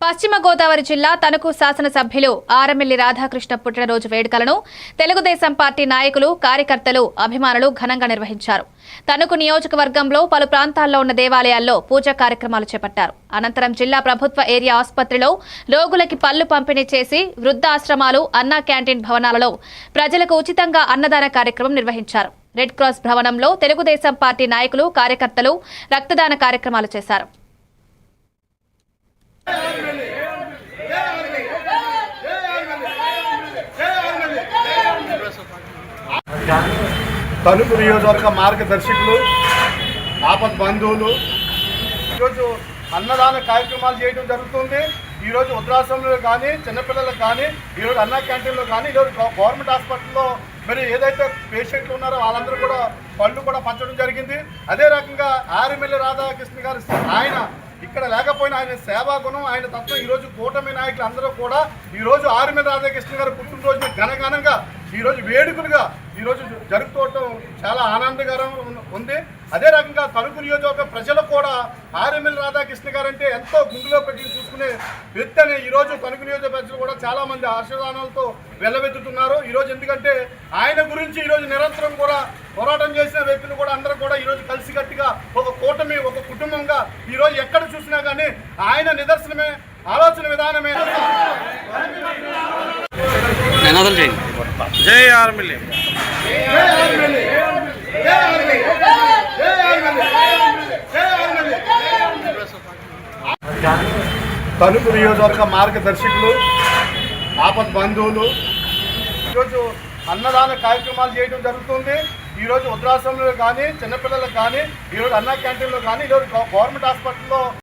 పశ్చిమ గోదావరి జిల్లా తణుకు శాసనసభ్యులు ఆరమిల్లి రాధాకృష్ణ పుట్టినరోజు వేడుకలను తెలుగుదేశం పార్టీ నాయకులు, కార్యకర్తలు, అభిమానులు ఘనంగా నిర్వహించారు. తణుకు నియోజకవర్గంలో పలు ప్రాంతాల్లో ఉన్న దేవాలయాల్లో పూజా కార్యక్రమాలు చేపట్టారు. అనంతరం జిల్లా ప్రభుత్వ ఏరియా ఆసుపత్రిలో రోగులకి పళ్లు పంపిణీ చేసి వృద్ధాశ్రమాలు, అన్నా క్యాంటీన్ భవనాలలో ప్రజలకు ఉచితంగా అన్నదాన కార్యక్రమం నిర్వహించారు. రెడ్ క్రాస్ భవనంలో తెలుగుదేశం పార్టీ నాయకులు, కార్యకర్తలు రక్తదాన కార్యక్రమాలు చేశారు. తణుకు నియోజకవర్గ మార్గదర్శకులు, ఆపద్ బంధువులు ఈరోజు అన్నదాన కార్యక్రమాలు చేయడం జరుగుతుంది. ఈరోజు వృద్ధాశ్రమంలో కానీ, చిన్నపిల్లలకు కానీ, ఈరోజు అన్నా క్యాంటీన్లో కానీ, ఈరోజు గవర్నమెంట్ హాస్పిటల్లో మరి ఏదైతే పేషెంట్లు ఉన్నారో వాళ్ళందరూ కూడా పళ్ళు కూడా పంచడం జరిగింది. అదే రకంగా ఆరమిల్లి రాధాకృష్ణ గారు ఆయన ఇక్కడ లేకపోయినా ఆయన సేవా గుణం, ఆయన తత్వం ఈరోజు కూటమి నాయకులు అందరూ కూడా ఈరోజు ఆరమిల్లి రాధాకృష్ణ గారు పుట్టినరోజున ఘనంగా ఈరోజు వేడుకలుగా ఈరోజు జరుపుకోవటం చాలా ఆనందకరం ఉంది. అదే రకంగా తణుకు నియోజకవర్గ ప్రజలు కూడా ఆరమిల్లి రాధాకృష్ణ గారు అంటే ఎంతో గుండెలో పెట్టి చూసుకునే వ్యక్తి అని ఈరోజు తణుకు నియోజక ప్రజలు కూడా చాలా మంది ఆశీర్వాదాలతో వెళ్ళబెత్తుతున్నారు. ఈరోజు ఎందుకంటే ఆయన గురించి ఈరోజు నిరంతరం కూడా పోరాటం చేసిన వ్యక్తులు కూడా అందరూ కూడా ఈరోజు కలిసికట్టుగా ఒక కూటమి, ఒక కుటుంబంగా ఈరోజు ఎక్కడ చూసినా కానీ ఆయన నిదర్శనమే, ఆలోచన విధానమే. జై ఆర్మిల్లి. తణుకు నియోజకవర్గ మార్గదర్శకులు, ఆపద్ బంధువులు ఈరోజు అన్నదాన కార్యక్రమాలు చేయడం జరుగుతుంది. ఈరోజు వృద్ధాశ్రమంలో కానీ, చిన్నపిల్లలకు కానీ, ఈరోజు అన్నా క్యాంటీన్లో కానీ, ఈరోజు గవర్నమెంట్ హాస్పిటల్లో